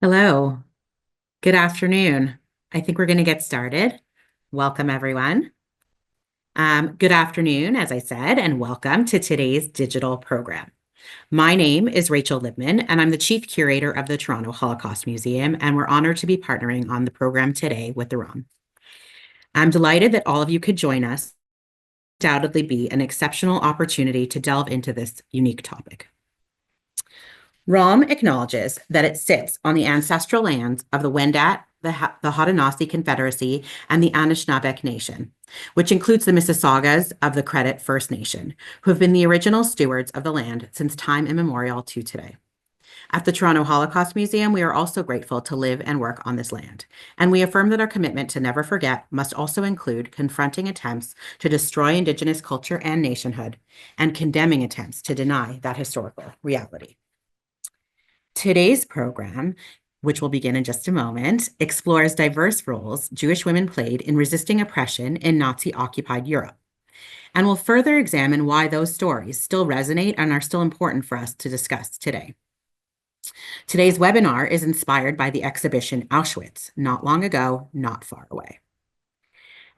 Hello, good afternoon. I think we're going to get started. Welcome, everyone. Good afternoon, as I said, and welcome to today's digital program. My name is Rachel Libman, and I'm the Chief Curator of the Toronto Holocaust Museum, and we're honored to be partnering on the program today with the ROM. I'm delighted that all of you could join us. Undoubtedly be an exceptional opportunity to delve into this unique topic. ROM acknowledges that it sits on the ancestral lands of the Wendat, the Haudenosaunee Confederacy, and the Anishinaabeg Nation, which includes the Mississaugas of the Credit First Nation, who have been the original stewards of the land since time immemorial to today. At the Toronto Holocaust Museum, we are also grateful to live and work on this land, and we affirm that our commitment to never forget must also include confronting attempts to destroy Indigenous culture and nationhood, and condemning attempts to deny that historical reality. Today's program, which will begin in just a moment, explores diverse roles Jewish women played in resisting oppression in Nazi-occupied Europe, and will further examine why those stories still resonate and are still important for us to discuss today. Today's webinar is inspired by the exhibition Auschwitz, Not Long Ago, Not Far Away.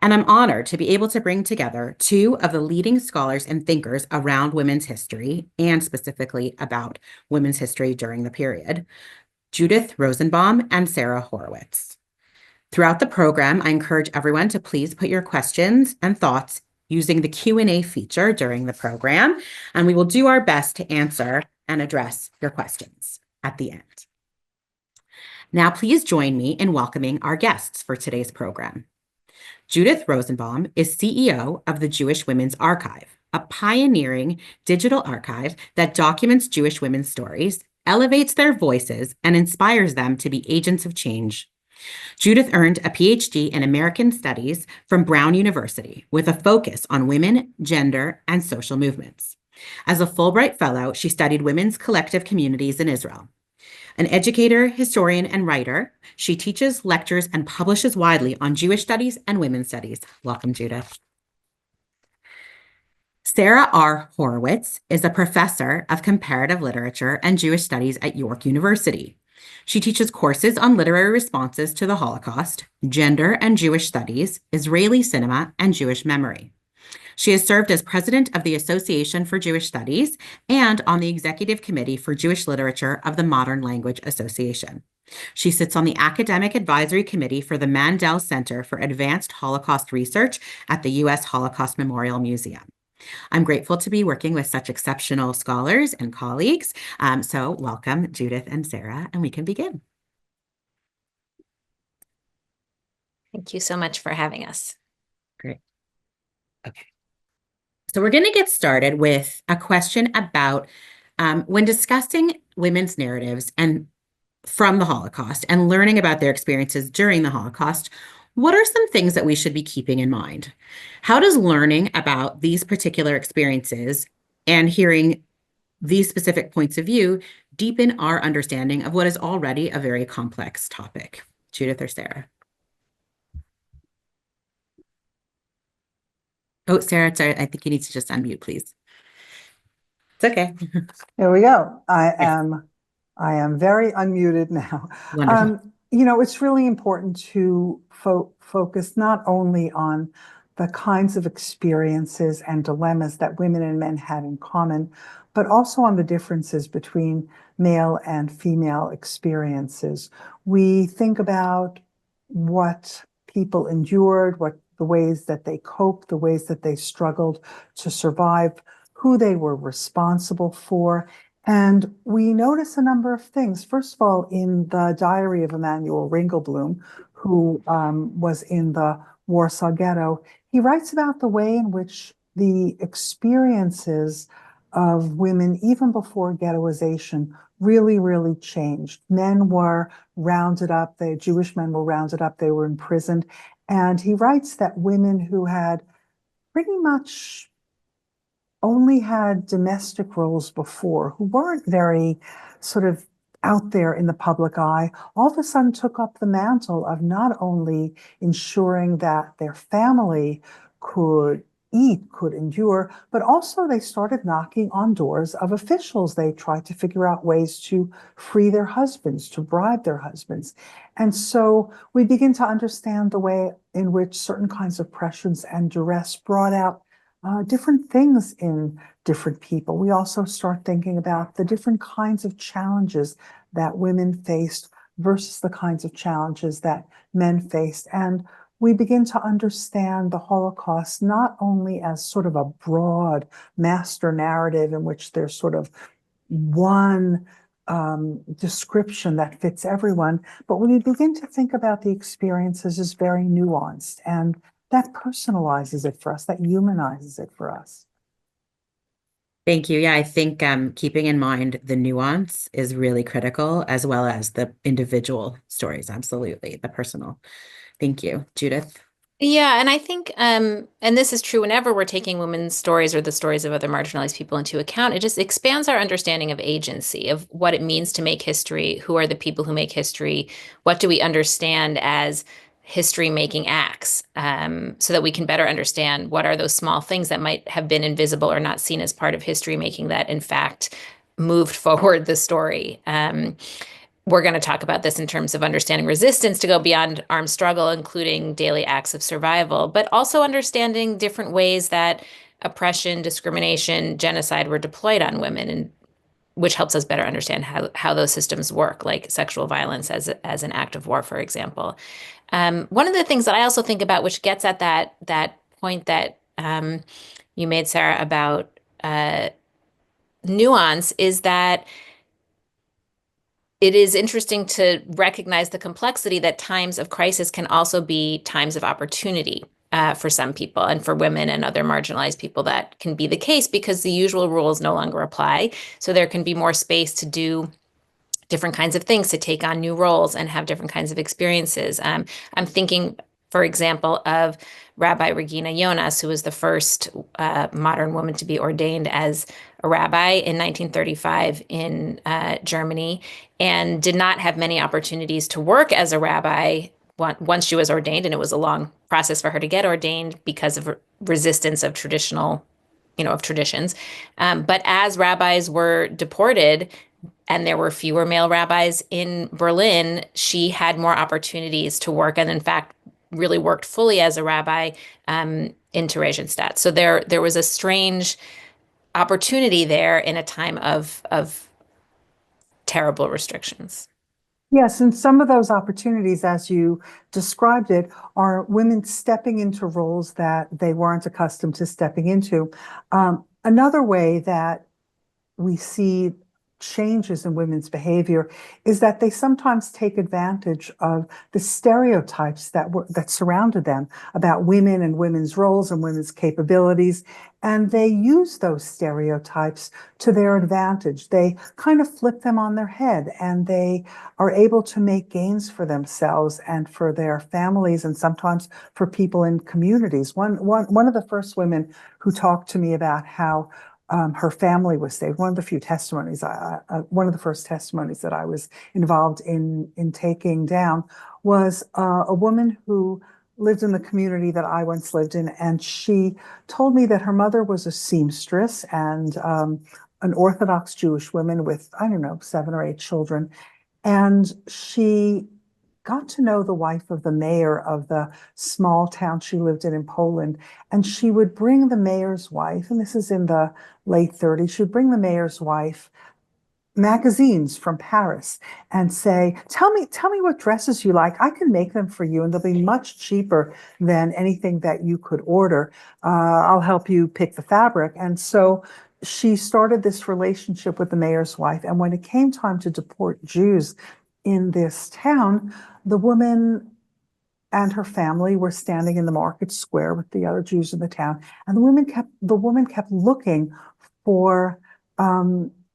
And I'm honored to be able to bring together two of the leading scholars and thinkers around women's history, and specifically about women's history during the period, Judith Rosenbaum and Sara Horowitz. Throughout the program, I encourage everyone to please put your questions and thoughts using the Q&A feature during the program, and we will do our best to answer and address your questions at the end. Now, please join me in welcoming our guests for today's program. Judith Rosenbaum is CEO of the Jewish Women's Archive, a pioneering digital archive that documents Jewish women's stories, elevates their voices, and inspires them to be agents of change. Judith earned a PhD in American Studies from Brown University with a focus on women, gender, and social movements. As a Fulbright Fellow, she studied women's collective communities in Israel. An educator, historian, and writer, she teaches, lectures, and publishes widely on Jewish studies and women's studies. Welcome, Judith. Sara R. Horowitz is a professor of comparative literature and Jewish studies at York University. She teaches courses on literary responses to the Holocaust, gender and Jewish studies, Israeli cinema, and Jewish memory. She has served as president of the Association for Jewish Studies and on the executive committee for Jewish literature of the Modern Language Association. She sits on the academic advisory committee for the Mandel Center for Advanced Holocaust Research at the U.S. Holocaust Memorial Museum. I'm grateful to be working with such exceptional scholars and colleagues. So welcome, Judith and Sara, and we can begin. Thank you so much for having us. Great. Okay. So we're going to get started with a question about when discussing women's narratives and from the Holocaust and learning about their experiences during the Holocaust, what are some things that we should be keeping in mind? How does learning about these particular experiences and hearing these specific points of view deepen our understanding of what is already a very complex topic? Judith or Sara? Oh, Sara, sorry, I think you need to just unmute, please. It's okay. There we go. I am very unmuted now. Wonderful. It's really important to focus not only on the kinds of experiences and dilemmas that women and men had in common, but also on the differences between male and female experiences. We think about what people endured, what the ways that they coped, the ways that they struggled to survive, who they were responsible for. And we notice a number of things. First of all, in the diary of Emanuel Ringelblum, who was in the Warsaw Ghetto, he writes about the way in which the experiences of women, even before ghettoization, really, really changed. Men were rounded up, Jewish men were rounded up, they were imprisoned. And he writes that women who had pretty much only had domestic roles before, who weren't very sort of out there in the public eye, all of a sudden took up the mantle of not only ensuring that their family could eat, could endure, but also they started knocking on doors of officials. They tried to figure out ways to free their husbands, to bribe their husbands. And so we begin to understand the way in which certain kinds of pressures and duress brought out different things in different people. We also start thinking about the different kinds of challenges that women faced versus the kinds of challenges that men faced. And we begin to understand the Holocaust not only as sort of a broad master narrative in which there's sort of one description that fits everyone, but when we begin to think about the experiences as very nuanced, and that personalizes it for us, that humanizes it for us. Thank you. Yeah, I think keeping in mind the nuance is really critical, as well as the individual stories. Absolutely. The personal. Thank you. Judith? Yeah, and I think, and this is true whenever we're taking women's stories or the stories of other marginalized people into account, it just expands our understanding of agency, of what it means to make history, who are the people who make history, what do we understand as history-making acts, so that we can better understand what are those small things that might have been invisible or not seen as part of history making that, in fact, moved forward the story. We're going to talk about this in terms of understanding resistance to go beyond armed struggle, including daily acts of survival, but also understanding different ways that oppression, discrimination, genocide were deployed on women, and which helps us better understand how those systems work, like sexual violence as an act of war, for example. One of the things that I also think about, which gets at that point that you made, Sara, about nuance, is that it is interesting to recognize the complexity that times of crisis can also be times of opportunity for some people, and for women and other marginalized people that can be the case because the usual rules no longer apply. So there can be more space to do different kinds of things, to take on new roles and have different kinds of experiences. I'm thinking, for example, of Rabbi Regina Jonas, who was the first modern woman to be ordained as a rabbi in 1935 in Germany, and did not have many opportunities to work as a rabbi once she was ordained. And it was a long process for her to get ordained because of resistance of traditional, of traditions. But as rabbis were deported, and there were fewer male rabbis in Berlin, she had more opportunities to work, and in fact, really worked fully as a rabbi in Theresienstadt. So there was a strange opportunity there in a time of terrible restrictions. Yes, and some of those opportunities, as you described it, are women stepping into roles that they weren't accustomed to stepping into. Another way that we see changes in women's behavior is that they sometimes take advantage of the stereotypes that surrounded them about women and women's roles and women's capabilities, and they use those stereotypes to their advantage. They kind of flip them on their head, and they are able to make gains for themselves and for their families, and sometimes for people in communities. One of the first women who talked to me about how her family was saved. One of the few testimonies, one of the first testimonies that I was involved in taking down was a woman who lived in the community that I once lived in, and she told me that her mother was a seamstress and an Orthodox Jewish woman with, I don't know, 7 or 8 children, and she got to know the wife of the mayor of the small town she lived in Poland. And she would bring the mayor's wife, and this is in the late 30s, she would bring the mayor's wife magazines from Paris and say, tell me what dresses you like. I can make them for you, and they'll be much cheaper than anything that you could order. I'll help you pick the fabric. And so she started this relationship with the mayor's wife. And when it came time to deport Jews in this town, the woman and her family were standing in the market square with the other Jews in the town, and the woman kept looking for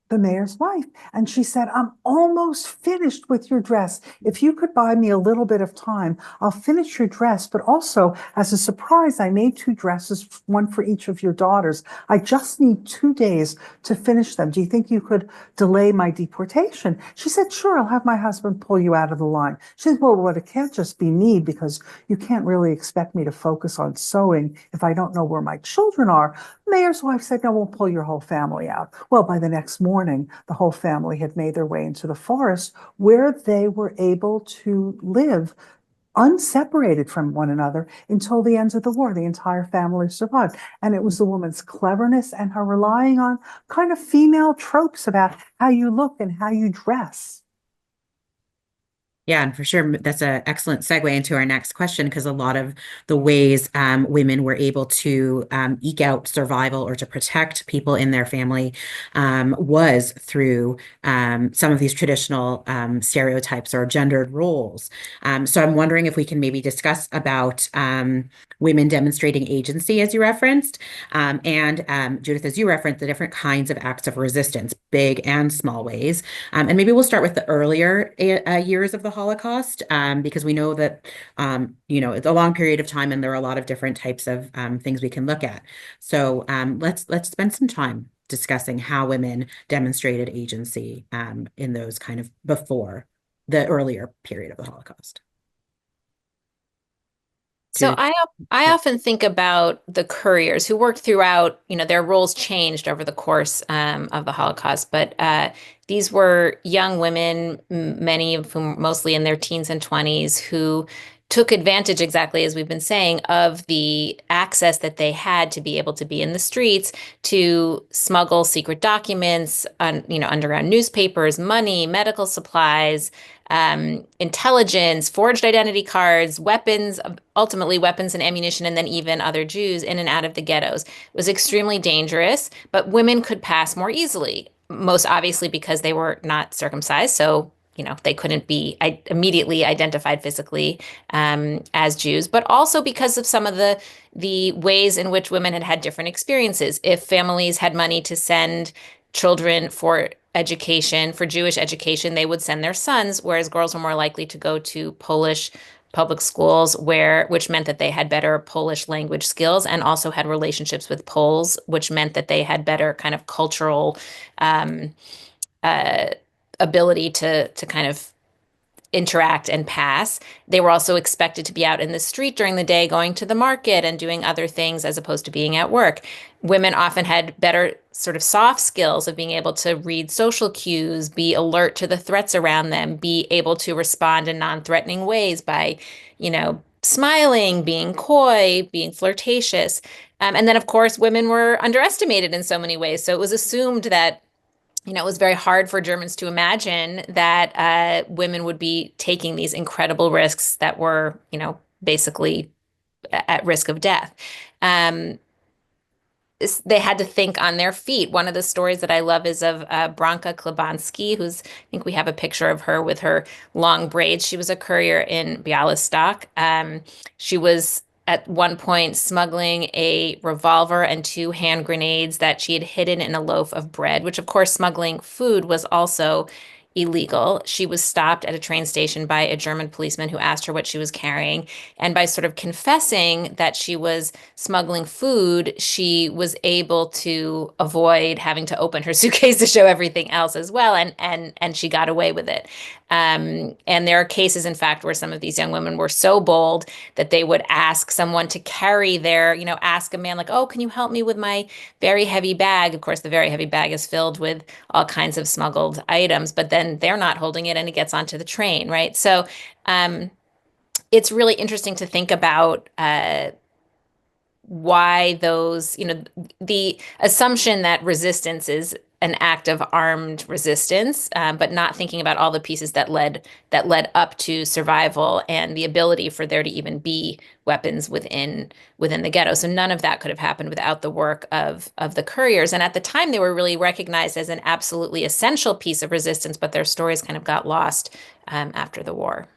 the mayor's wife. And she said, I'm almost finished with your dress. If you could buy me a little bit of time, I'll finish your dress. But also, as a surprise, I made 2 dresses, one for each of your daughters. I just need 2 days to finish them. Do you think you could delay my deportation? She said, sure, I'll have my husband pull you out of the line. She said, well, it can't just be me because you can't really expect me to focus on sewing if I don't know where my children are. Mayor's wife said, no, we'll pull your whole family out. Well, by the next morning, the whole family had made their way into the forest where they were able to live unseparated from one another until the end of the war. The entire family survived. And it was the woman's cleverness and her relying on kind of female tropes about how you look and how you dress. Yeah, and for sure, that's an excellent segue into our next question, because a lot of the ways women were able to eke out survival or to protect people in their family was through some of these traditional stereotypes or gendered roles. So I'm wondering if we can maybe discuss about women demonstrating agency, as you referenced, and Judith, as you referenced, the different kinds of acts of resistance, big and small ways. And maybe we'll start with the earlier years of the Holocaust, because we know that, it's a long period of time and there are a lot of different types of things we can look at. So let's spend some time discussing how women demonstrated agency in those kind of before the earlier period of the Holocaust. So Judith? I often think about the couriers who worked throughout, their roles changed over the course of the Holocaust, but these were young women, many of whom mostly in their teens and 20s, who took advantage, exactly as we've been saying, of the access that they had to be able to be in the streets, to smuggle secret documents, underground newspapers, money, medical supplies, intelligence, forged identity cards, weapons, ultimately weapons and ammunition, and then even other Jews in and out of the ghettos. It was extremely dangerous, but women could pass more easily, most obviously because they were not circumcised. So, they couldn't be immediately identified physically as Jews, but also because of some of the ways in which women had had different experiences. If families had money to send children for education, for Jewish education, they would send their sons, whereas girls were more likely to go to Polish public schools, which meant that they had better Polish language skills and also had relationships with Poles, which meant that they had better kind of cultural uh, ability to kind of interact and pass. They were also expected to be out in the street during the day, going to the market and doing other things as opposed to being at work. Women often had better sort of soft skills of being able to read social cues, be alert to the threats around them, be able to respond in non-threatening ways by, smiling, being coy, being flirtatious. And then, of course, women were underestimated in so many ways. So it was assumed that it was very hard for Germans to imagine that women would be taking these incredible risks that were, basically at risk of death. Um, they had to think on their feet. One of the stories that I love is of Branka Klebanski, I think we have a picture of her with her long braids. She was a courier in Bialystok. She was at one point smuggling a revolver and 2 hand grenades that she had hidden in a loaf of bread, which of course smuggling food was also illegal. She was stopped at a train station by a German policeman who asked her what she was carrying. And by sort of confessing that she was smuggling food, she was able to avoid having to open her suitcase to show everything else as well. And she got away with it. And there are cases, in fact, where some of these young women were so bold that they would ask someone to carry ask a man like, oh, can you help me with my very heavy bag? Of course, the very heavy bag is filled with all kinds of smuggled items, but then they're not holding it and it gets onto the train, right? So it's really interesting to think about why those, the assumption that resistance is an act of armed resistance, but not thinking about all the pieces that led up to survival and the ability for there to even be weapons within the ghetto. So none of that could have happened without the work of the couriers. And at the time, they were really recognized as an absolutely essential piece of resistance, but their stories kind of got lost after the war.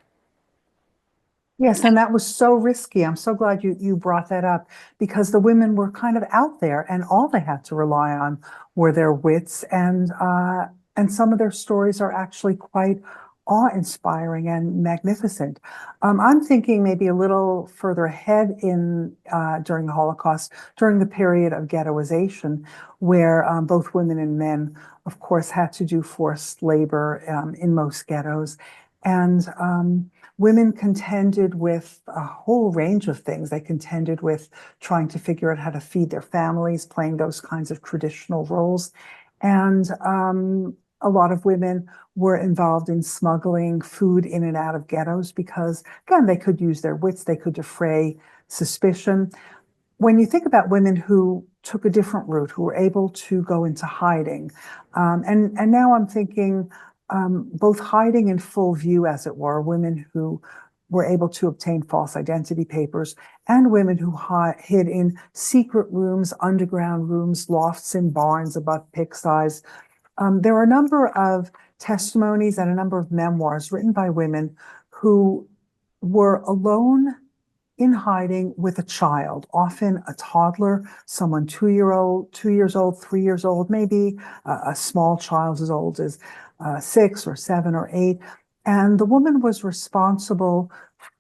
Yes, and that was so risky. I'm so glad you brought that up because the women were kind of out there and all they had to rely on were their wits and some of their stories are actually quite awe-inspiring and magnificent. I'm thinking maybe a little further ahead in during the Holocaust, during the period of ghettoization, where both women and men, of course, had to do forced labor in most ghettos. And women contended with a whole range of things. They contended with trying to figure out how to feed their families, playing those kinds of traditional roles. And a lot of women were involved in smuggling food in and out of ghettos because, again, they could use their wits, they could defray suspicion. When you think about women who took a different route, who were able to go into hiding, and now I'm thinking both hiding in full view, as it were, women who were able to obtain false identity papers, and women who hid in secret rooms, underground rooms, lofts and barns above pigsties. There are a number of testimonies and a number of memoirs written by women who were alone in hiding with a child, often a toddler, someone 2 years old, 3 years old, maybe a small child as old as 6 or 7 or 8. And the woman was responsible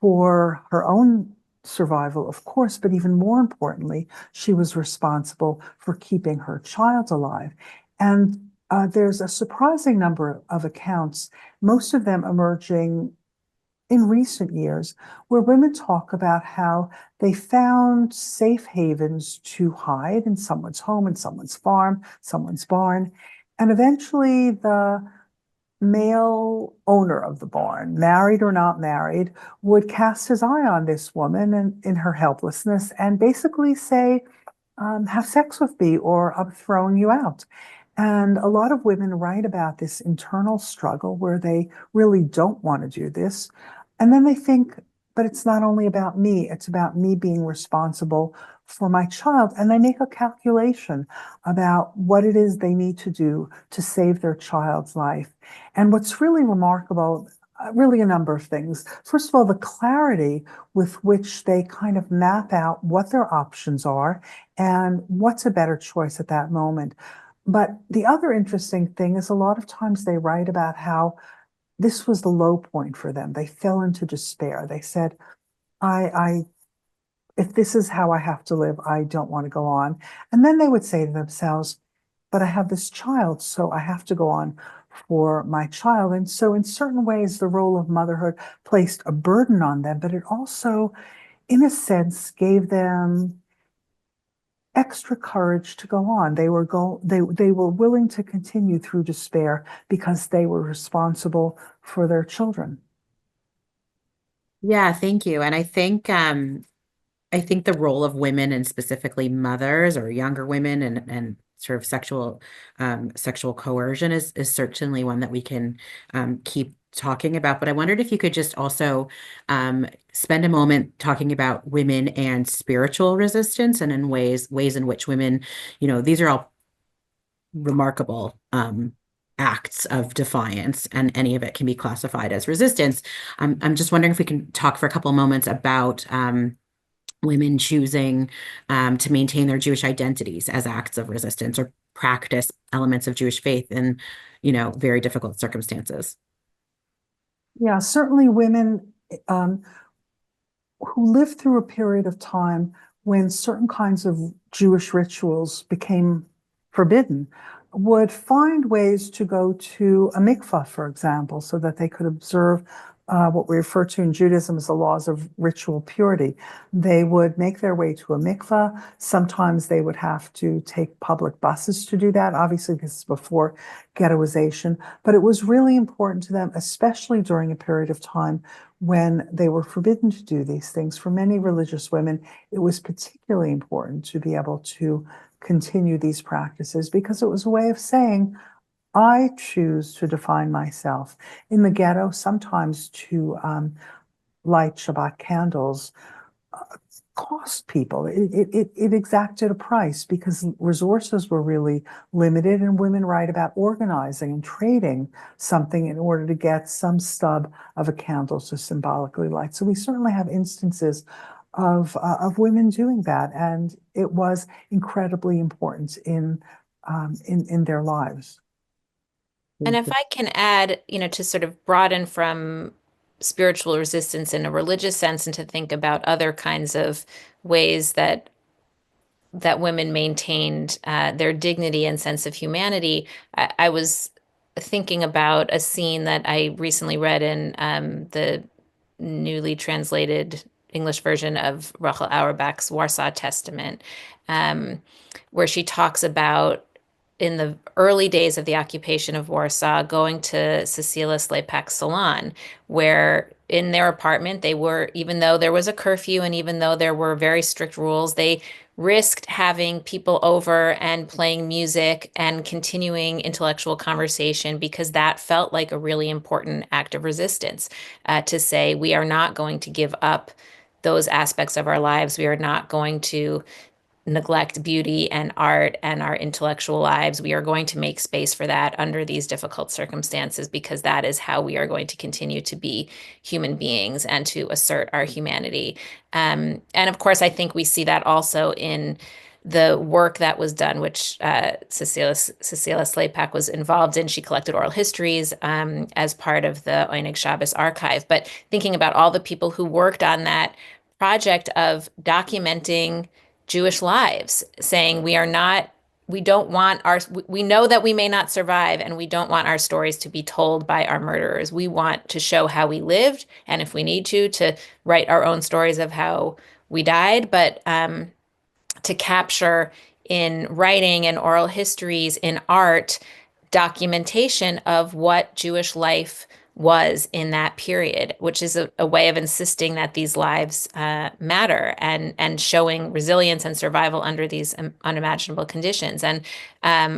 for her own survival, of course, but even more importantly, she was responsible for keeping her child alive. And there's a surprising number of accounts, most of them emerging in recent years, where women talk about how they found safe havens to hide in someone's home, in someone's farm, someone's barn. And eventually the male owner of the barn, married or not married, would cast his eye on this woman and in her helplessness and basically say, have sex with me or I'm throwing you out. And a lot of women write about this internal struggle where they really don't want to do this. And then they think, but it's not only about me, it's about me being responsible for my child. And they make a calculation about what it is they need to do to save their child's life. And what's really remarkable, really a number of things. First of all, the clarity with which they kind of map out what their options are and what's a better choice at that moment. But the other interesting thing is a lot of times they write about how this was the low point for them. They fell into despair. They said, I if this is how I have to live, I don't want to go on. And then they would say to themselves, but I have this child, so I have to go on for my child. And so in certain ways, the role of motherhood placed a burden on them, but it also, in a sense, gave them extra courage to go on. They were willing to continue through despair because they were responsible for their children. Yeah, thank you. And I think the role of women and specifically mothers or younger women and sort of sexual coercion is certainly one that we can keep talking about. But I wondered if you could just also spend a moment talking about women and spiritual resistance and in ways in which women, these are all remarkable acts of defiance, and any of it can be classified as resistance. I'm just wondering if we can talk for a couple of moments about women choosing to maintain their Jewish identities as acts of resistance or practice elements of Jewish faith in, very difficult circumstances. Yeah, certainly women um, who lived through a period of time when certain kinds of Jewish rituals became forbidden would find ways to go to a mikvah, for example, so that they could observe what we refer to in Judaism as the laws of ritual purity. They would make their way to a mikvah. Sometimes they would have to take public buses to do that. Obviously, this is before ghettoization, but it was really important to them, especially during a period of time when they were forbidden to do these things. For many religious women, it was particularly important to be able to continue these practices because it was a way of saying, I choose to define myself. In the ghetto, sometimes to light Shabbat candles cost people. It exacted a price because resources were really limited, and women write about organizing and trading something in order to get some stub of a candle to symbolically light. So we certainly have instances of women doing that, and it was incredibly important in their lives. And if I can add, to sort of broaden from spiritual resistance in a religious sense and to think about other kinds of ways that women maintained their dignity and sense of humanity, I was thinking about a scene that I recently read in the newly translated English version of Rachel Auerbach's Warsaw Testament, um, where she talks about in the early days of the occupation of Warsaw, going to Cecilia Slepak's salon, where in their apartment, they were, even though there was a curfew and even though there were very strict rules, they risked having people over and playing music and continuing intellectual conversation because that felt like a really important act of resistance, to say, we are not going to give up those aspects of our lives. We are not going to neglect beauty and art and our intellectual lives. We are going to make space for that under these difficult circumstances because that is how we are going to continue to be human beings and to assert our humanity. And of course, I think we see that also in the work that was done, which Cecilia Slepak was involved in. She collected oral histories as part of the Oinig Shabbos archive. But thinking about all the people who worked on that project of documenting Jewish lives, saying we don't want we know that we may not survive and we don't want our stories to be told by our murderers. We want to show how we lived, and if we need to write our own stories of how we died, but to capture in writing and oral histories, in art, documentation of what Jewish life was in that period, which is a way of insisting that these lives matter and showing resilience and survival under these unimaginable conditions. And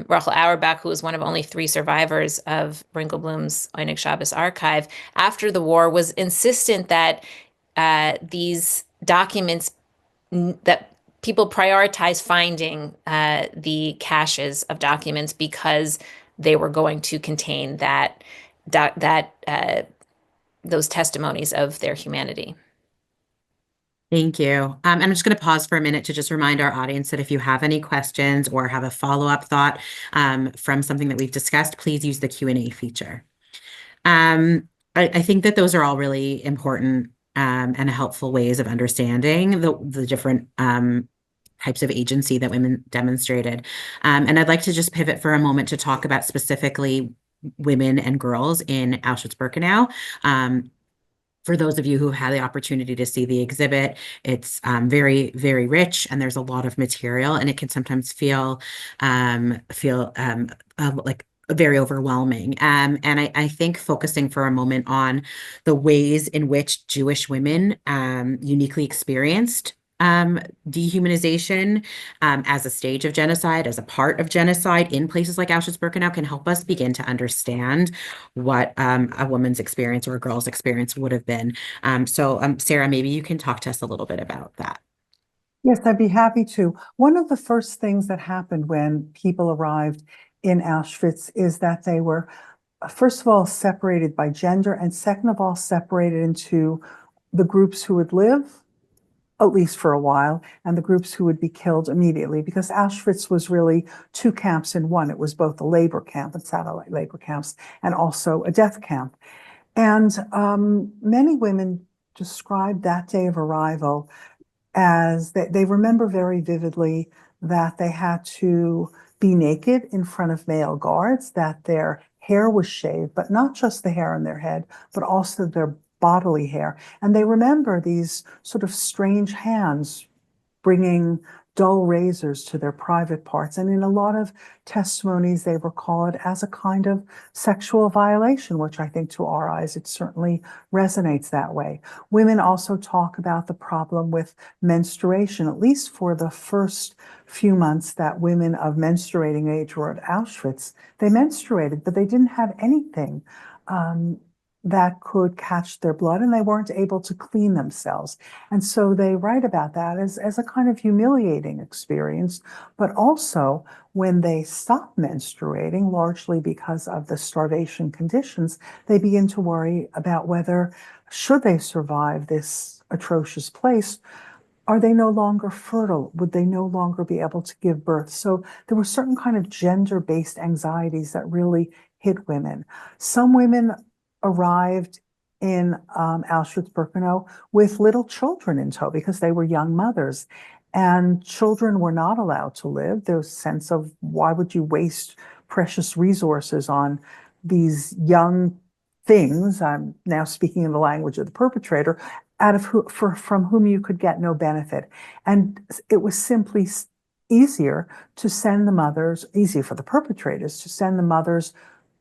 Rachel Auerbach, who was one of only 3 survivors of Ringelblum's Oinig Shabbos archive, after the war was insistent that these documents, that people prioritize finding the caches of documents because they were going to contain those testimonies of their humanity. Thank you. I'm just going to pause for a minute to just remind our audience that if you have any questions or have a follow-up thought from something that we've discussed, please use the Q&A feature. I think that those are all really important and helpful ways of understanding the different types of agency that women demonstrated. And I'd like to just pivot for a moment to talk about specifically women and girls in Auschwitz-Birkenau. For those of you who had the opportunity to see the exhibit, it's very, very rich, and there's a lot of material, and it can sometimes feel like very overwhelming. And I think focusing for a moment on the ways in which Jewish women uniquely experienced dehumanization as a stage of genocide, as a part of genocide in places like Auschwitz-Birkenau can help us begin to understand what a woman's experience or a girl's experience would have been. So Sara, maybe you can talk to us a little bit about that. Yes, I'd be happy to. One of the first things that happened when people arrived in Auschwitz is that they were, first of all, separated by gender, and second of all, separated into the groups who would live, at least for a while, and the groups who would be killed immediately, because Auschwitz was really 2 camps in one. It was both a labor camp and satellite labor camps, and also a death camp. And many women described that day of arrival as they remember very vividly that they had to be naked in front of male guards, that their hair was shaved, but not just the hair on their head, but also their bodily hair. And they remember these sort of strange hands bringing dull razors to their private parts. And in a lot of testimonies, they recall it as a kind of sexual violation, which I think to our eyes, it certainly resonates that way. Women also talk about the problem with menstruation, at least for the first few months that women of menstruating age were at Auschwitz. They menstruated, but they didn't have anything that could catch their blood, and they weren't able to clean themselves. And so they write about that as a kind of humiliating experience, but also when they stop menstruating, largely because of the starvation conditions, they begin to worry about whether, should they survive this atrocious place, are they no longer fertile? Would they no longer be able to give birth? So there were certain kind of gender-based anxieties that really hit women. Some women arrived in Auschwitz-Birkenau with little children in tow because they were young mothers. And children were not allowed to live. There was a sense of, why would you waste precious resources on these young things? I'm now speaking in the language of the perpetrator, out of from whom you could get no benefit. And it was simply easier to send the mothers, easier for the perpetrators to send the mothers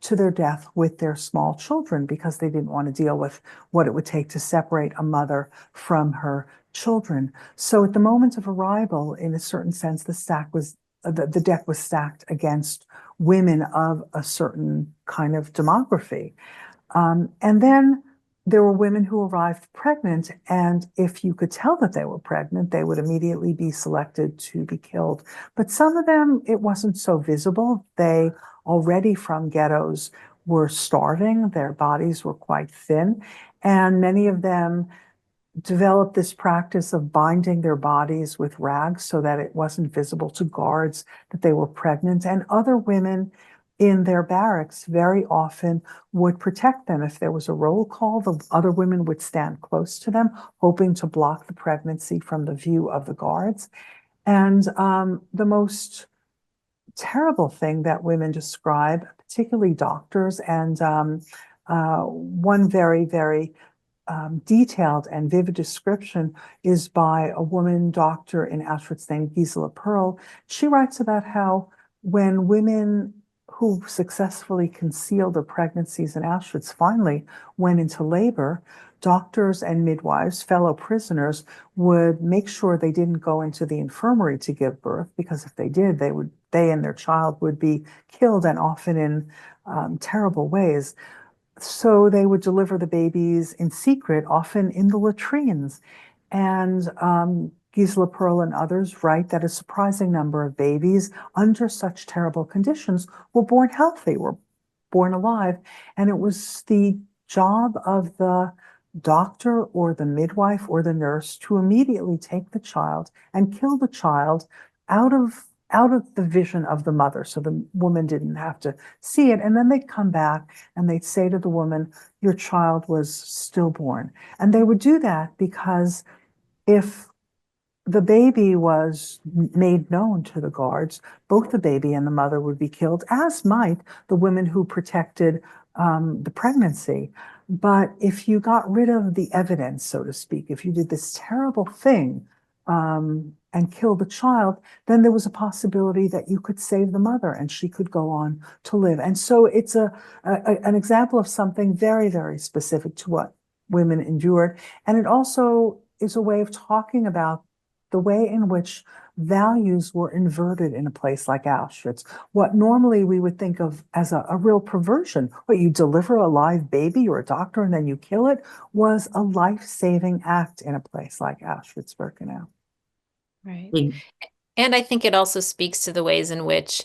to their death with their small children, because they didn't want to deal with what it would take to separate a mother from her children. So at the moment of arrival, in a certain sense, the deck was stacked against women of a certain kind of demography. And then there were women who arrived pregnant, and if you could tell that they were pregnant, they would immediately be selected to be killed. But some of them, it wasn't so visible. They already from ghettos were starving. Their bodies were quite thin, and many of them developed this practice of binding their bodies with rags so that it wasn't visible to guards that they were pregnant. And other women in their barracks very often would protect them. If there was a roll call, the other women would stand close to them, hoping to block the pregnancy from the view of the guards. And the most terrible thing that women describe, particularly doctors, and one very, very detailed and vivid description is by a woman doctor in Auschwitz named Gisela Perl. She writes about how when women who successfully concealed their pregnancies in Auschwitz finally went into labor, doctors and midwives, fellow prisoners, would make sure they didn't go into the infirmary to give birth, because if they did, they and their child would be killed, and often in terrible ways. So they would deliver the babies in secret, often in the latrines. And Gisela Perl and others write that a surprising number of babies under such terrible conditions were born healthy, were born alive. And it was the job of the doctor or the midwife or the nurse to immediately take the child and kill the child out of the vision of the mother, so the woman didn't have to see it. And then they'd come back and they'd say to the woman, your child was stillborn. And they would do that because if the baby was made known to the guards, both the baby and the mother would be killed, as might the women who protected the pregnancy. But if you got rid of the evidence, so to speak, if you did this terrible thing and killed the child, then there was a possibility that you could save the mother and she could go on to live. And so it's an example of something very, very specific to what women endured. And it also is a way of talking about the way in which values were inverted in a place like Auschwitz. What normally we would think of as a real perversion, what, you deliver a live baby, you're a doctor, and then you kill it, was a life-saving act in a place like Auschwitz-Birkenau. Right. Mm. And I think it also speaks to the ways in which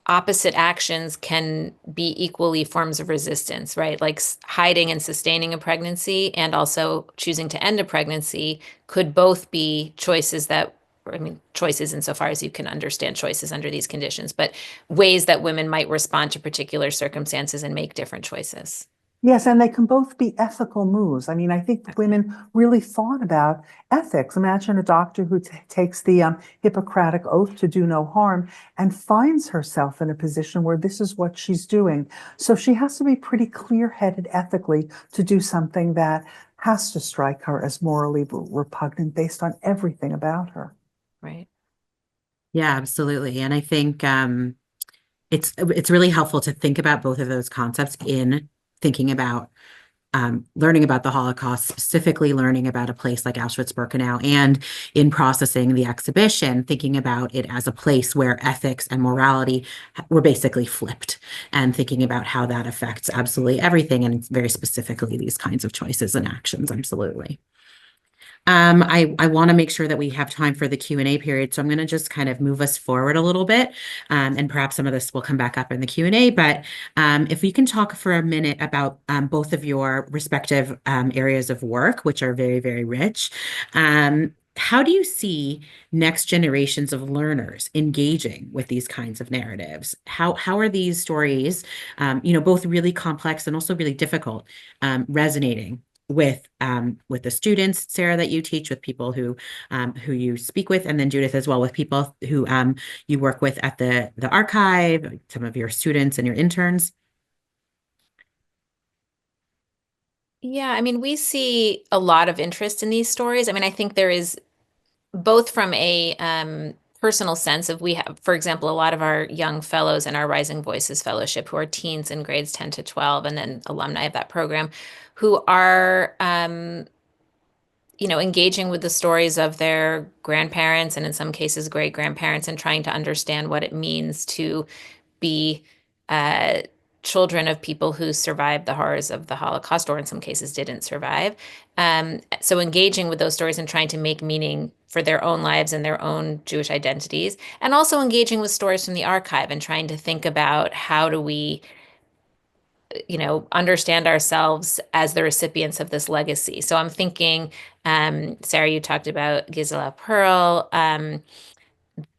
opposite actions can be equally forms of resistance, right? Like hiding and sustaining a pregnancy and also choosing to end a pregnancy could both be choices that, I mean, choices insofar as you can understand choices under these conditions, but ways that women might respond to particular circumstances and make different choices. Yes, and they can both be ethical moves. I mean, I think women really thought about ethics. Imagine a doctor who takes the Hippocratic oath to do no harm and finds herself in a position where this is what she's doing. So she has to be pretty clear-headed ethically to do something that has to strike her as morally repugnant based on everything about her. Right. Yeah, absolutely. And I think it's really helpful to think about both of those concepts in thinking about learning about the Holocaust, specifically learning about a place like Auschwitz-Birkenau, and in processing the exhibition, thinking about it as a place where ethics and morality were basically flipped, and thinking about how that affects absolutely everything, and very specifically these kinds of choices and actions. Absolutely. I want to make sure that we have time for the Q&A period, so I'm going to just kind of move us forward a little bit, and perhaps some of this will come back up in the Q&A, but if we can talk for a minute about both of your respective areas of work, which are very, very rich. How do you see next generations of learners engaging with these kinds of narratives? How are these stories, both really complex and also really difficult, resonating with the students, Sara, that you teach, with people who you speak with, and then Judith as well, with people who you work with at the archive, some of your students and your interns? Yeah, I mean, we see a lot of interest in these stories. I mean, I think there is both from a personal sense of, we have, for example, a lot of our young fellows in our Rising Voices Fellowship who are teens in grades 10 to 12, and then alumni of that program, who are engaging with the stories of their grandparents and in some cases great grandparents, and trying to understand what it means to be uh, children of people who survived the horrors of the Holocaust, or in some cases didn't survive. So engaging with those stories and trying to make meaning for their own lives and their own Jewish identities, and also engaging with stories from the archive and trying to think about how do we understand ourselves as the recipients of this legacy. So I'm thinking, Sara, you talked about Gisela Perl,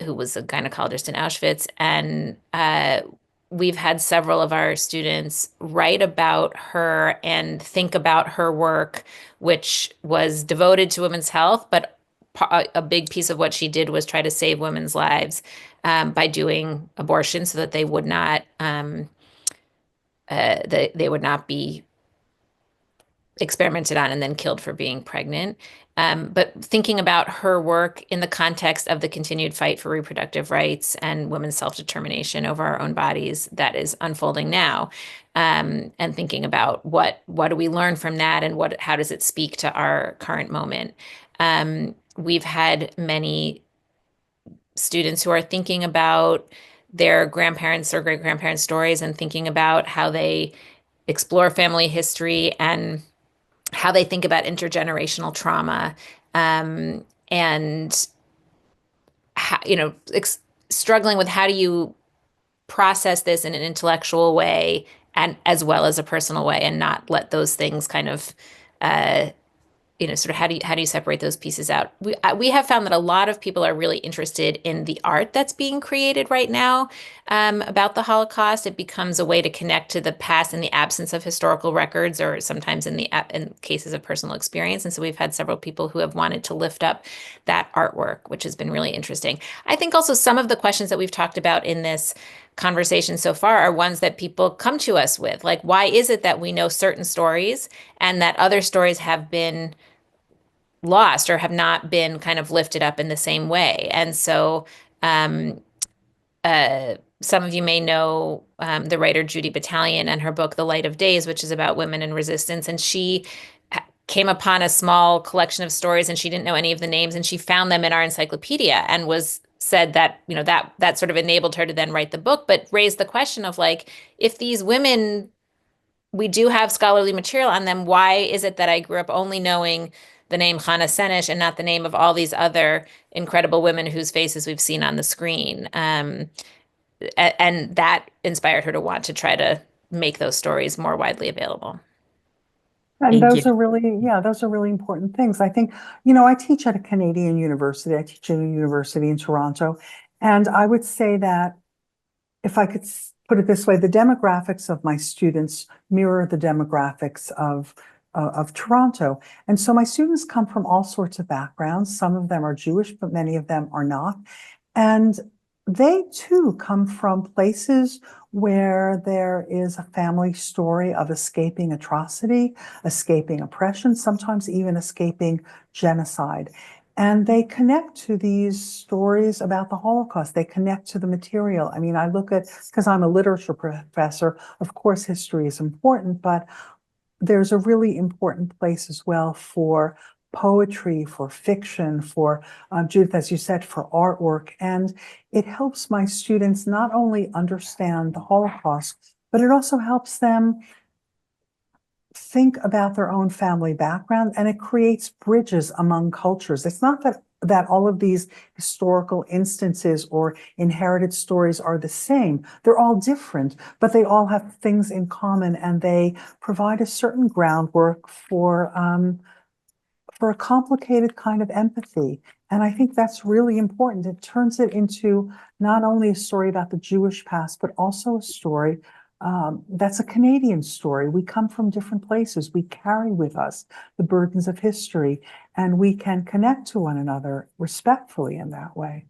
who was a gynecologist in Auschwitz, and we've had several of our students write about her and think about her work, which was devoted to women's health, but a big piece of what she did was try to save women's lives by doing abortion so that they would not they would not be experimented on and then killed for being pregnant. But thinking about her work in the context of the continued fight for reproductive rights and women's self-determination over our own bodies that is unfolding now, and thinking about what do we learn from that, and how does it speak to our current moment. We've had many students who are thinking about their grandparents or great grandparents' stories and thinking about how they explore family history and how they think about intergenerational trauma, and how, struggling with how do you process this in an intellectual way and as well as a personal way, and not let those things kind of sort of how do you separate those pieces out? We have found that a lot of people are really interested in the art that's being created right now about the Holocaust. It becomes a way to connect to the past in the absence of historical records, or sometimes in cases of personal experience. And so we've had several people who have wanted to lift up that artwork, which has been really interesting. I think also some of the questions that we've talked about in this conversation so far are ones that people come to us with, like, why is it that we know certain stories and that other stories have been lost or have not been kind of lifted up in the same way? And so some of you may know the writer Judy Battalion and her book, The Light of Days, which is about women in resistance. And she came upon a small collection of stories and she didn't know any of the names, and she found them in our encyclopedia and said that, that sort of enabled her to then write the book, but raised the question of, like, if these women, we do have scholarly material on them, why is it that I grew up only knowing the name Hannah Senesh and not the name of all these other incredible women whose faces we've seen on the screen? And that inspired her to want to try to make those stories more widely available. And Thank those you. are really important things. I think, I teach at a Canadian university. I teach at a university in Toronto. And I would say that, if I could put it this way, the demographics of my students mirror the demographics of Toronto. And so my students come from all sorts of backgrounds. Some of them are Jewish, but many of them are not. And they too come from places where there is a family story of escaping atrocity, escaping oppression, sometimes even escaping genocide. And they connect to these stories about the Holocaust. They connect to the material. I mean, I look at, because I'm a literature professor, of course, history is important, but there's a really important place as well for poetry, for fiction, for Judith, as you said, for artwork. And it helps my students not only understand the Holocaust, but it also helps them think about their own family background, and it creates bridges among cultures. It's not that all of these historical instances or inherited stories are the same. They're all different, but they all have things in common, and they provide a certain groundwork for a complicated kind of empathy. And I think that's really important. It turns it into not only a story about the Jewish past, but also a story that's a Canadian story. We come from different places. We carry with us the burdens of history, and we can connect to one another respectfully in that way.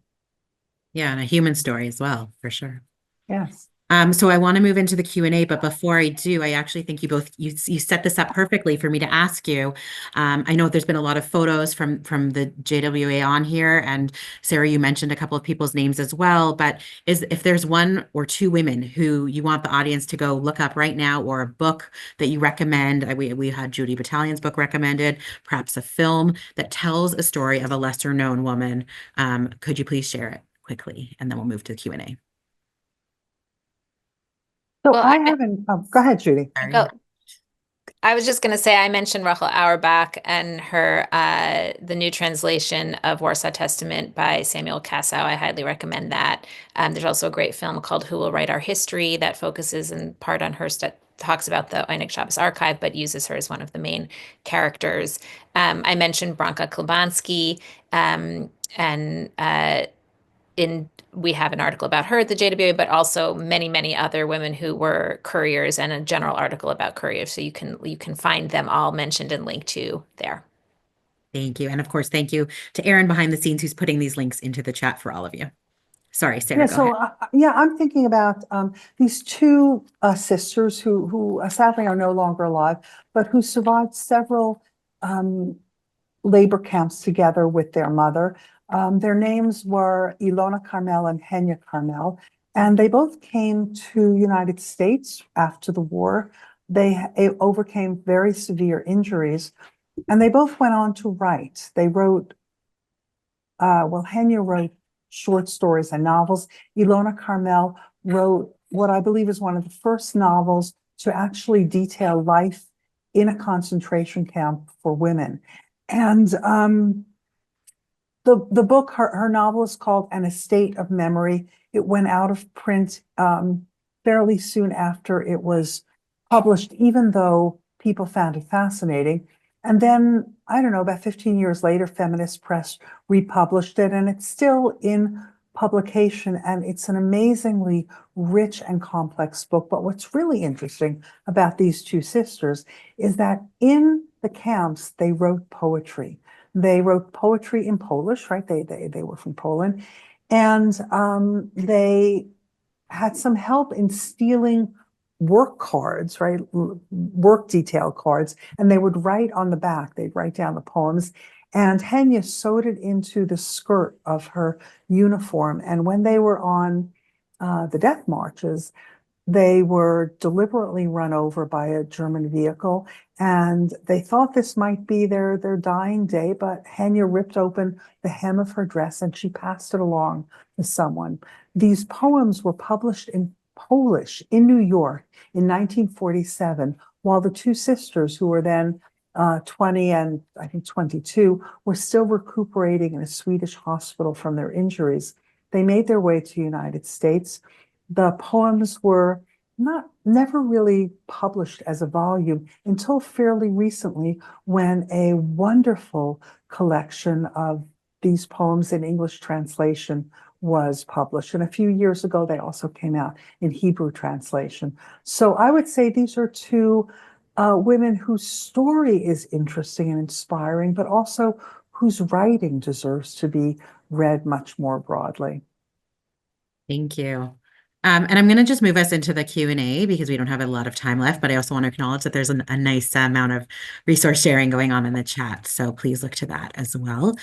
Yeah, and a human story as well, for sure. Yes. So I want to move into the Q&A, but before I do, I actually think you set this up perfectly for me to ask you. I know there's been a lot of photos from the JWA on here, and Sara, you mentioned a couple of people's names as well. But if there's one or two women who you want the audience to go look up right now, or a book that you recommend, we had Judy Battalion's book recommended, perhaps a film that tells a story of a lesser known woman. Could you please share it quickly, and then we'll move to the Q&A. So Well, I haven't, go ahead, Judy. Go. I was just going to say, I mentioned Rachel Auerbach and her the new translation of Warsaw Testament by Samuel Cassow. I highly recommend that. There's also a great film called Who Will Write Our History that focuses in part on her, talks about the Einik Shabbos archive, but uses her as one of the main characters. I mentioned Branka Klibanski, and we have an article about her at the JWA, but also many, many other women who were couriers, and a general article about couriers. So you can find them all mentioned and linked to there. Thank you. And of course, thank you to Erin behind the scenes who's putting these links into the chat for all of you. Sorry, Sara, Yeah, go so ahead. I'm thinking about these two sisters who sadly are no longer alive, but who survived several labor camps together with their mother. Their names were Ilona Carmel and Henya Carmel, and they both came to United States after the war. They overcame very severe injuries, and they both went on to write. They wrote, Henya wrote short stories and novels. Ilona Carmel wrote what I believe is one of the first novels to actually detail life in a concentration camp for women. And the book, her novel is called An Estate of Memory. It went out of print fairly soon after it was published, even though people found it fascinating. And then, I don't know, about 15 years later, Feminist Press republished it, and it's still in publication, and it's an amazingly rich and complex book. But what's really interesting about these two sisters is that in the camps, they wrote poetry. They wrote poetry in Polish, right? They were from Poland, and they had some help in stealing work cards, right? Work detail cards, and they would write on the back. They'd write down the poems, and Henya sewed it into the skirt of her uniform. And when they were on the death marches, they were deliberately run over by a German vehicle, and they thought this might be their dying day, but Henya ripped open the hem of her dress and she passed it along to someone. These poems were published in Polish in New York in 1947, while the two sisters, who were then 20 and I think 22, were still recuperating in a Swedish hospital from their injuries. They made their way to the United States. The poems were never really published as a volume until fairly recently, when a wonderful collection of these poems in English translation was published. And a few years ago, they also came out in Hebrew translation. So I would say these are two women whose story is interesting and inspiring, but also whose writing deserves to be read much more broadly. Thank you. And I'm going to just move us into the Q&A because we don't have a lot of time left, but I also want to acknowledge that there's a nice amount of resource sharing going on in the chat. So please look to that as well.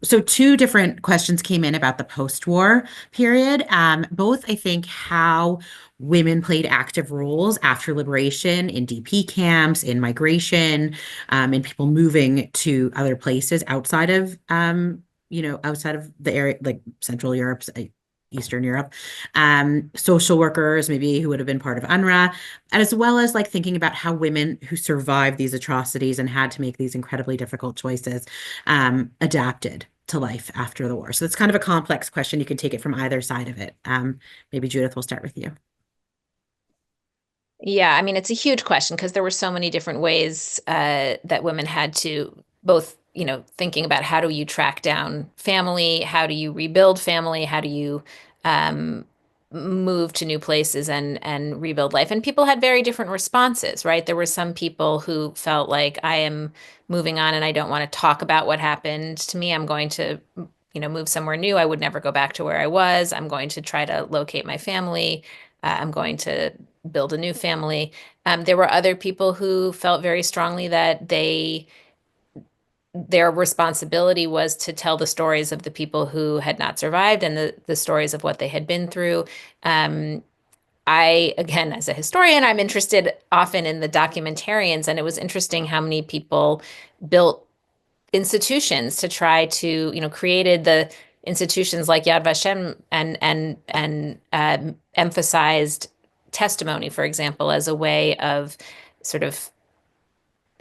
So two different questions came in about the post-war period. Both, I think, how women played active roles after liberation in DP camps, in migration, in people moving to other places outside of, outside of the area, like Central Europe, Eastern Europe, social workers, maybe who would have been part of UNRWA, as well as like thinking about how women who survived these atrocities and had to make these incredibly difficult choices adapted to life after the war. So it's kind of a complex question. You can take it from either side of it. Maybe Judith, we'll start with you. Yeah, I mean, it's a huge question because there were so many different ways that women had to both, thinking about how do you track down family, how do you rebuild family, how do you um, move to new places and rebuild life. And people had very different responses, right? There were some people who felt like I am moving on and I don't want to talk about what happened to me. I'm going to, move somewhere new. I would never go back to where I was. I'm going to try to locate my family. I'm going to build a new family. There were other people who felt very strongly that their responsibility was to tell the stories of the people who had not survived and the stories of what they had been through. Again, as a historian, I'm interested often in the documentarians, and it was interesting how many people built institutions to try to, created the institutions like Yad Vashem and emphasized testimony, for example, as a way of sort of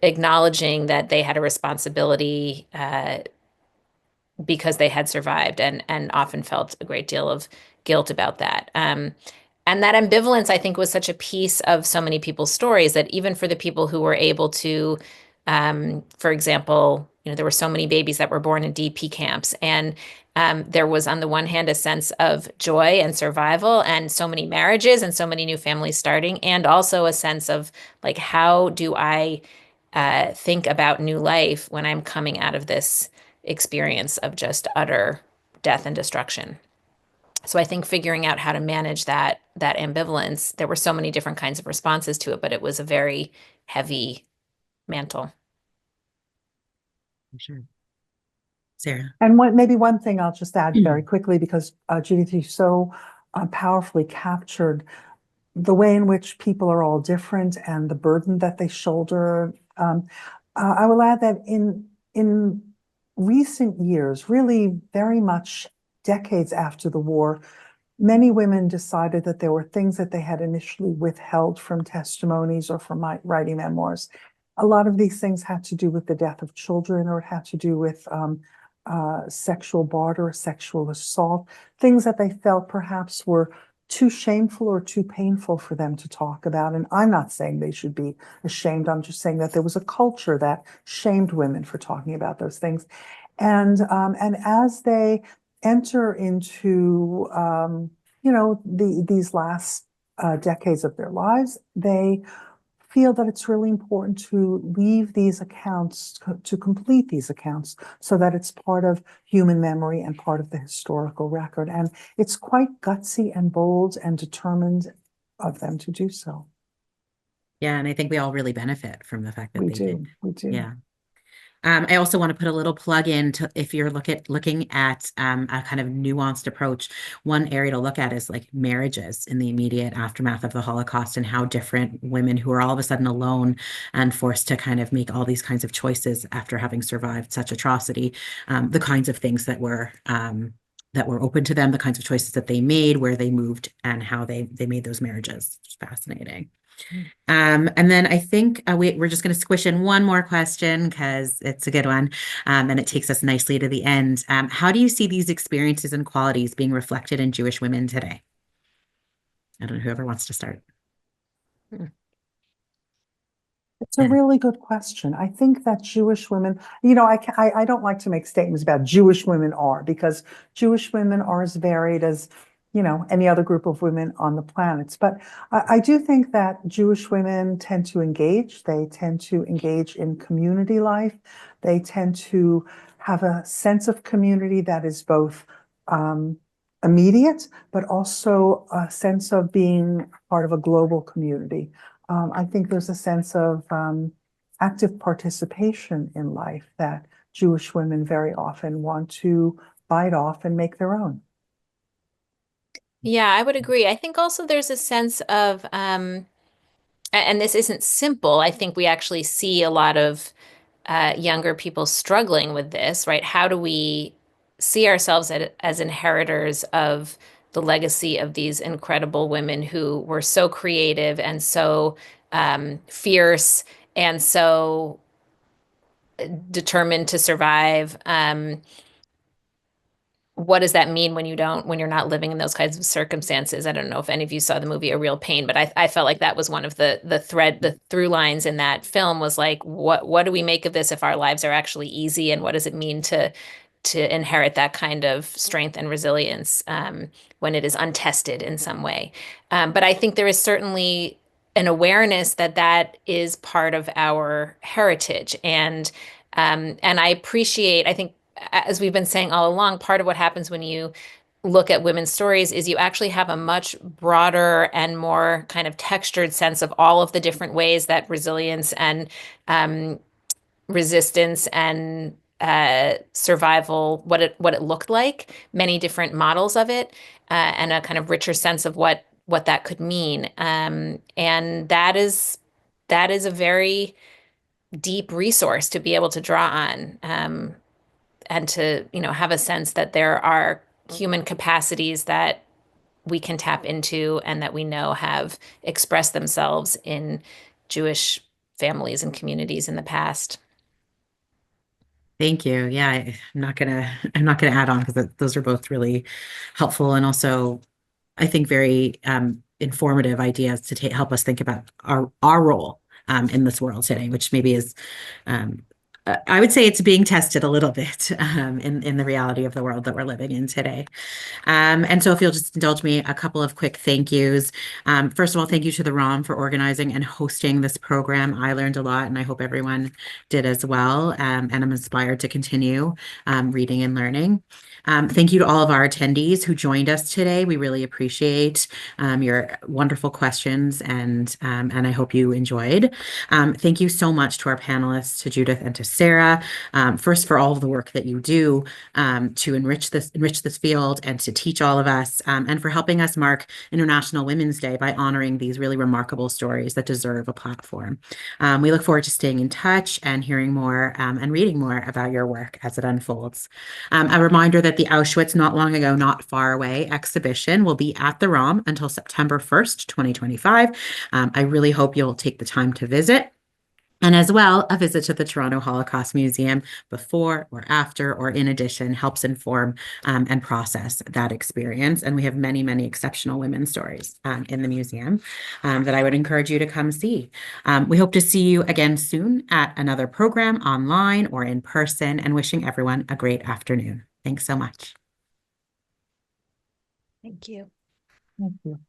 acknowledging that they had a responsibility because they had survived and often felt a great deal of guilt about that. And that ambivalence, I think, was such a piece of so many people's stories that even for the people who were able to, for example, there were so many babies that were born in DP camps. And there was, on the one hand, a sense of joy and survival and so many marriages and so many new families starting, and also a sense of like, how do I think about new life when I'm coming out of this experience of just utter death and destruction. So I think figuring out how to manage that ambivalence, there were so many different kinds of responses to it, but it was a very heavy mantle. Sure. Sara. And maybe one thing I'll just add very quickly, because Judith, you so powerfully captured the way in which people are all different and the burden that they shoulder. I will add that in recent years, really very much decades after the war, many women decided that there were things that they had initially withheld from testimonies or from writing memoirs. A lot of these things had to do with the death of children, or it had to do with sexual barter, sexual assault, things that they felt perhaps were too shameful or too painful for them to talk about. And I'm not saying they should be ashamed. I'm just saying that there was a culture that shamed women for talking about those things. And as they enter into, these last decades of their lives, they feel that it's really important to leave these accounts, to complete these accounts, so that it's part of human memory and part of the historical record. And it's quite gutsy and bold and determined of them to do so. Yeah, and I think we all really benefit from the fact that We they did. We do. Yeah. I also want to put a little plug in to, if you're looking at a kind of nuanced approach, one area to look at is like marriages in the immediate aftermath of the Holocaust, and how different women who are all of a sudden alone and forced to kind of make all these kinds of choices after having survived such atrocity, the kinds of things that were open to them, the kinds of choices that they made, where they moved, and how they made those marriages. It's fascinating. And then I think we're just going to squish in one more question because it's a good one, and it takes us nicely to the end. How do you see these experiences and qualities being reflected in Jewish women today? I don't know, whoever wants to start. It's a really good question. I think that Jewish women, I don't like to make statements about Jewish women are, because Jewish women are as varied as, any other group of women on the planet. But I do think that Jewish women tend to engage. They tend to engage in community life. They tend to have a sense of community that is both immediate, but also a sense of being part of a global community. I think there's a sense of active participation in life that Jewish women very often want to bite off and make their own. Yeah, I would agree. I think also there's a sense of, and this isn't simple. I think we actually see a lot of younger people struggling with this, right? How do we see ourselves as inheritors of the legacy of these incredible women who were so creative and so fierce and so determined to survive? What does that mean when you're not living in those kinds of circumstances? I don't know if any of you saw the movie A Real Pain, but I felt like that was one of the through lines in that film was like, what do we make of this if our lives are actually easy, and what does it mean to inherit that kind of strength and resilience when it is untested in some way? But I think there is certainly an awareness that that is part of our heritage, and I appreciate, I think, as we've been saying all along, part of what happens when you look at women's stories is you actually have a much broader and more kind of textured sense of all of the different ways that resilience and resistance and survival, what it looked like, many different models of it, and a kind of richer sense of what that could mean. And that is a very deep resource to be able to draw on. And to, have a sense that there are human capacities that we can tap into and that we know have expressed themselves in Jewish families and communities in the past. Thank you. Yeah, I'm not gonna add on because those are both really helpful and also I think very informative ideas to help us think about our role in this world today, which maybe is I would say it's being tested a little bit in the reality of the world that we're living in today. And so if you'll just indulge me, a couple of quick thank yous. First of all, thank you to the ROM for organizing and hosting this program. I learned a lot, and I hope everyone did as well. And I'm inspired to continue reading and learning. Thank you to all of our attendees who joined us today. We really appreciate your wonderful questions, and I hope you enjoyed. Thank you so much to our panelists, to Judith and to Sara, first for all of the work that you do to enrich this field and to teach all of us, and for helping us mark International Women's Day by honoring these really remarkable stories that deserve a platform. We look forward to staying in touch and hearing more and reading more about your work as it unfolds. A reminder that the Auschwitz Not Long Ago, Not Far Away exhibition will be at the ROM until September 1st, 2025. I really hope you'll take the time to visit. And as well, a visit to the Toronto Holocaust Museum before or after or in addition helps inform and process that experience. And we have many, many exceptional women's stories in the museum that I would encourage you to come see. We hope to see you again soon at another program online or in person, and wishing everyone a great afternoon. Thanks so much. Thank you. Thank you.